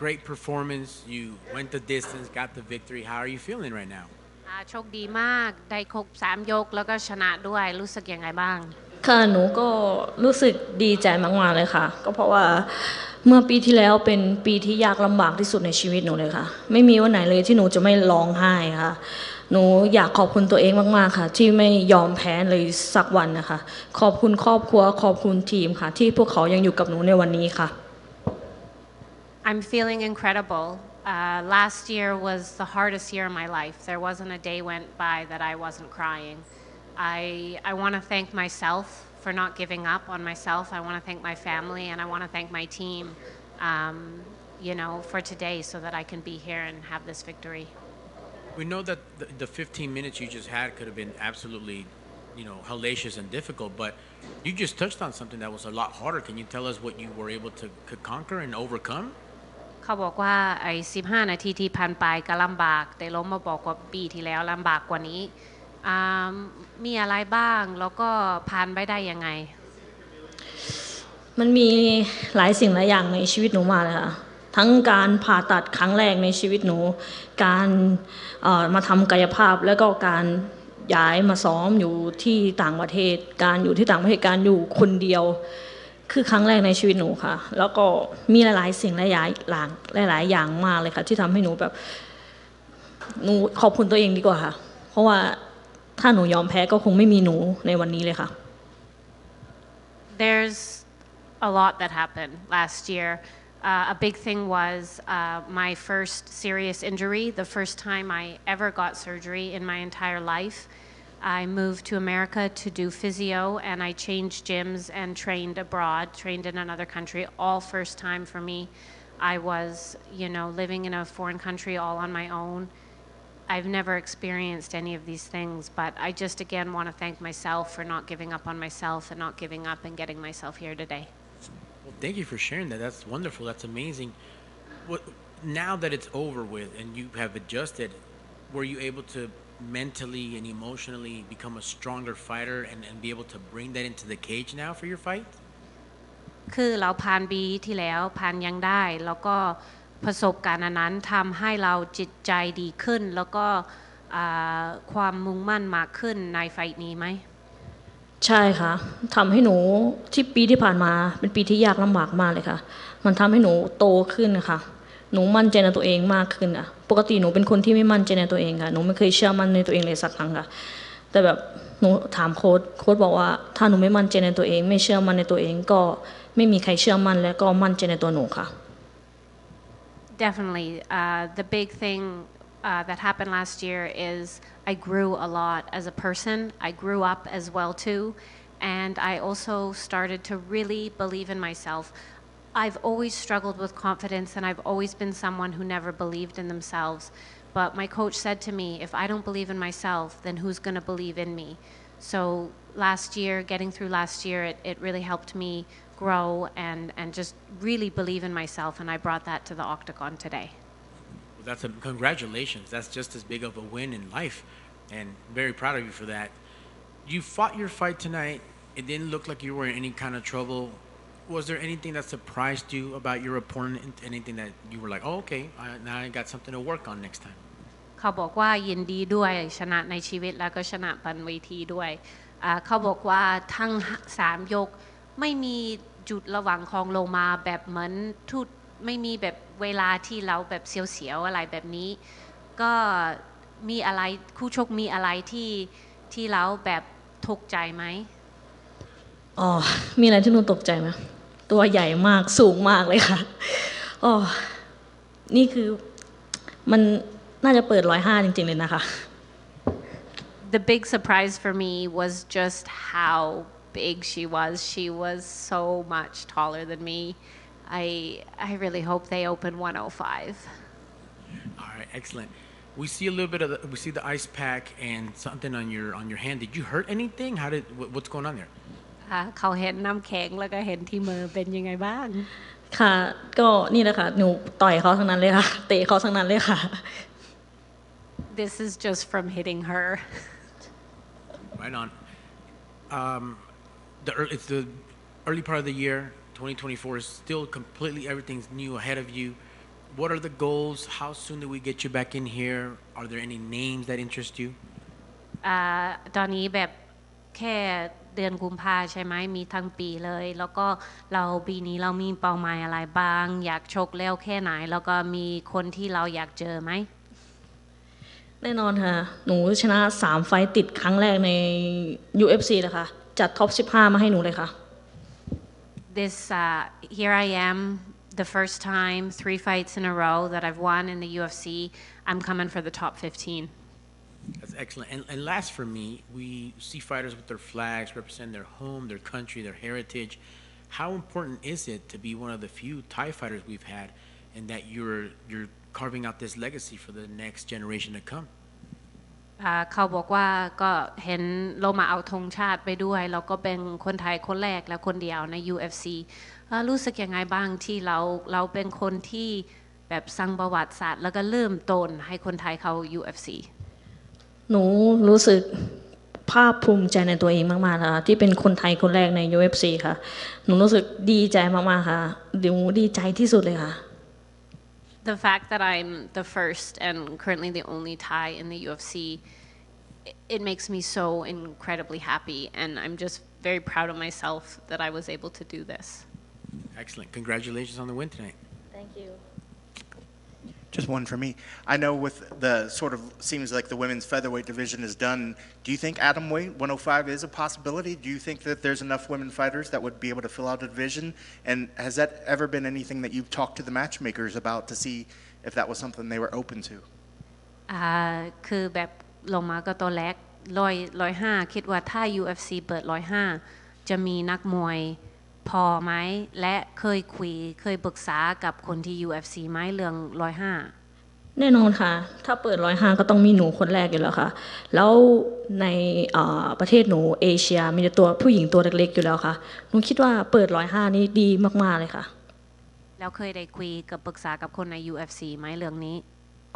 great performance. You went the distance, got the victory. How are you feeling right now? โชคดีมากได้ครบ3 ยกแล้วก็ชนะด้วยรู้สึกยังไงบ้างค่ะหนูก็รู้สึกดีใจมากๆเลยค่ะก็เพราะว่าเมื่อปีที่แล้วเป็นปีที่ยากลำบากที่สุดในชีวิตหนูเลยค่ะไม่มีวันไหนเลยที่หนูจะไม่ร้องไห้ค่ะหนูอยากขอบคุณตัวเองมากๆค่ะที่ไม่ยอมแพ้เลยสักวันนะคะขอบคุณครอบครัวขอบคุณทีมค่ะที่พวกเขายังอยู่กับหนูในวันนี้ค่ะ I'm feeling incredible. Last year was the hardest year of my life. There wasn't a day went by that I wasn't crying. I want to thank myself for not giving up on myself. I want to thank my family and I want to thank my team, for today so that I can be here and have this victory. We know that the 15 minutes you just had could have been absolutely, hellacious and difficult, but you just touched on something that was a lot harder. Can you tell us what you were able to conquer and overcome? เขาบอกว่าไอ้15 นาทีที่ผ่านไปก็ลำบากแต่ล้มมาบอกว่าปีที่แล้วลำบากกว่านี้มีอะไรบ้างแล้วก็ผ่านไปได้ยังไงมันมีหลายสิ่งหลายอย่างในชีวิตหนูมากเลยค่ะทั้งการผ่าตัดครั้งแรกในชีวิตหนูการมาทำกายภาพแล้วก็การย้ายมาซ้อมอยู่ที่ต่างประเทศการอยู่ที่ต่างประเทศการอยู่คนเดียวคือครั้งแรกในชีวิตหนูค่ะแล้วก็มีหลายๆสิ่งหลายๆอย่างมากเลยค่ะที่ทำให้หนูแบบหนูขอบคุณตัวเองดีกว่าค่ะเพราะว่าถ้าหนูยอมแพ้ก็คงไม่มีหนูในวันนี้เลยค่ะ There's a lot that happened last year. A big thing was my first serious injury, the first time I ever got surgery in my entire life. I moved to America to do physio and I changed gyms and trained abroad, trained in another country, all first time for me. I was, living in a foreign country all on my own. I've never experienced any of these things, but I just again want to thank myself for not giving up on myself and not giving up and getting myself here today. Well, thank you for sharing that. That's wonderful. That's amazing. Now that it's over with and you have adjusted, were you able to mentally and emotionally become a stronger fighter and be able to bring that into the cage now for your fight? คือเราผ่านปีที่แล้วผ่านยังได้แล้วก็ประสบการณ์นั้นทำให้เราจิตใจดีขึ้นแล้วก็ความมุ่งมั่นมากขึ้นในไฟนี้ไหมใช่ค่ะทำให้หนูที่ปีที่ผ่านมาเป็นปีที่ยากลำบากมากเลยค่ะมันทำให้หนูโตขึ้นนะคะหนูมั่นใจในตัวเองมากขึ้นอ่ะปกติหนูเป็นคนที่ไม่มั่นใจในตัวเองค่ะหนูไม่เคยเชื่อมั่นในตัวเองเลยสักครั้งค่ะแต่แบบหนูถามโค้ชบอกว่าถ้าหนูไม่มั่นใจในตัวเองไม่เชื่อมั่นในตัวเองก็ไม่มีใครเชื่อมั่นและก็มั่นใจในตัวหนูค่ะ Definitely. The big thing that happened last year is I grew a lot as a person. I grew up as well too. And I also started to really believe in myself. I've always struggled with confidence and I've always been someone who never believed in themselves. But my coach said to me, if I don't believe in myself, then who's going to believe in me? So last year, getting through last year, it really helped me grow and just really believe in myself, and I brought that to the octagon today. Well, congratulations. That's just as big of a win in life, and very proud of you for that. You fought your fight tonight. It didn't look like you were in any kind of trouble. Was there anything that surprised you about your opponent? Anything that you were like, oh, okay, now I got something to work on next time? เขาบอกว่ายินดีด้วยชนะในชีวิตแล้วก็ชนะบนเวทีด้วยเขาบอกว่าทั้ง3 ยกไม่มีจุดระหว่างของโลมาแบบเหมือนทุดไม่มีแบบเวลาที่เราแบบเสียวๆอะไรแบบนี้ก็มีอะไรคู่ชกมีอะไรที่เราแบบตกใจไหมอ๋อมีอะไรที่หนูตกใจไหมตัวใหญ่มากสูงมากเลยค่ะอ๋อนี่คือมันน่าจะเปิด105จริงๆเลยนะคะ The big surprise for me was just how big she was. She was so much taller than me. I really hope they open 105. All right, excellent. We see a little bit of we see the ice pack and something on your hand. Did you hurt anything? What's going on there? เขาเห็นน้ำแข็งแล้วก็เห็นที่มือเป็นยังไงบ้างค่ะก็นี่แหละค่ะหนูต่อยเขาทั้งนั้นเลยค่ะเตะเขาทั้งนั้นเลยค่ะ This is just from hitting her. Right on. It's the early part of the year. 2024 is still completely everything's new ahead of you. What are the goals? How soon do we get you back in here? Are there any names that interest you? ตอนนี้แบบแค่เดือนกุมภาใช่ไหมมีทั้งปีเลยแล้วก็เราปีนี้เรามีเป้าหมายอะไรบ้างอยากชกเร็วแค่ไหนแล้วก็มีคนที่เราอยากเจอไหมแน่นอนค่ะหนูชนะ3ไฟต์ติดครั้งแรกใน UFC เลยค่ะจัดท็อป15มาให้หนูเลยค่ะ This here I am the first time 3 fights in a row that I've won in the UFC I'm coming for the top 15 That's excellent. And last for me, we see fighters with their flags represent their home, their country, their heritage. How important is it to be one of the few Thai fighters we've had, and that you're carving out this legacy for the next generation to come? เขาบอกว่าก็เห็นเรามาเอาธงชาติไปด้วยแล้วก็เป็นคนไทยคนแรกและคนเดียวใน UFC รู้สึกยังไงบ้างที่เราเป็นคนที่แบบสร้างประวัติศาสตร์แล้วก็เริ่มต้นให้คนไทยเข้า UFC หนูรู้สึกภาคภูมิใจในตัวเองมากๆค่ะที่เป็นคนไทยคนแรกใน UFC ค่ะหนูรู้สึกดีใจมากๆค่ะหนูดีใจที่สุดเลยค่ะ The fact that I'm the first and currently the only Thai in the UFC it makes me so incredibly happy and I'm just very proud of myself that I was able to do this. Excellent. Congratulations on the win tonight. Thank you. Just one for me. I know with the sort of seems like the women's featherweight division is done. Do you think atomweight 105 is a possibility? Do you think that there's enough women fighters that would be able to fill out a division? And has that ever been anything that you've talked to the matchmakers about to see if that was something they were open to? คือแบบลงมาก็ตัวเล็ก105คิดว่าถ้า UFC เปิด105จะมีนักมวยพอไหมและเคยปรึกษากับคนที่ UFC ไหมเรื่อง105แน่นอนค่ะถ้าเปิด105ก็ต้องมีหนูคนแรกอยู่แล้วค่ะแล้วในประเทศหนูเอเชียมีแต่ตัวผู้หญิงตัวเล็กๆอยู่แล้วค่ะหนูคิดว่าเปิด105นี่ดีมากๆเลยค่ะแล้วเคยได้คุยกับปรึกษากับคนใน UFC ไหมเรื่องนี้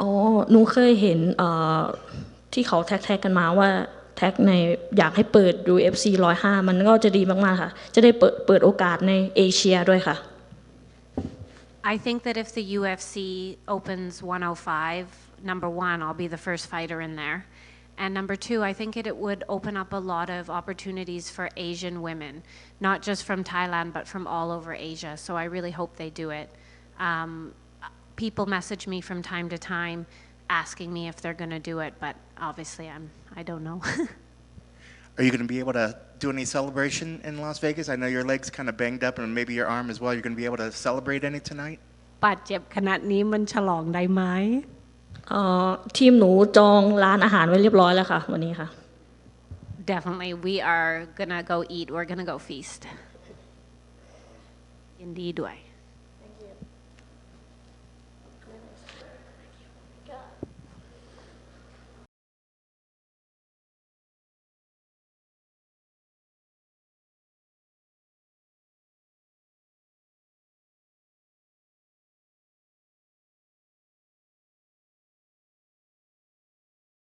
อ๋อหนูเคยเห็นที่เขาแท็กกันมาว่าแท็กในอยากให้เปิด UFC 105มันก็จะดีมากๆค่ะจะได้เปิดโอกาสในเอเชียด้วยค่ะ I think that if the UFC opens 105 number one I'll be the first fighter in there and number two I think it would open up a lot of opportunities for Asian women not just from Thailand but from all over Asia so I really hope they do it people message me from time to time asking me if they're going to do it but obviously I don't know Are you going to be able to do any celebration in Las Vegas? I know your leg's kind of banged up and maybe your arm as well. You're going to be able to celebrate any tonight? บาดเจ็บขนาดนี้มันฉลองได้ไหมทีมหนูจองร้านอาหารไว้เรียบร้อยแล้วค่ะวันนี้ค่ะ Definitely we are gonna go eat we're gonna go feast ยินดีด้วย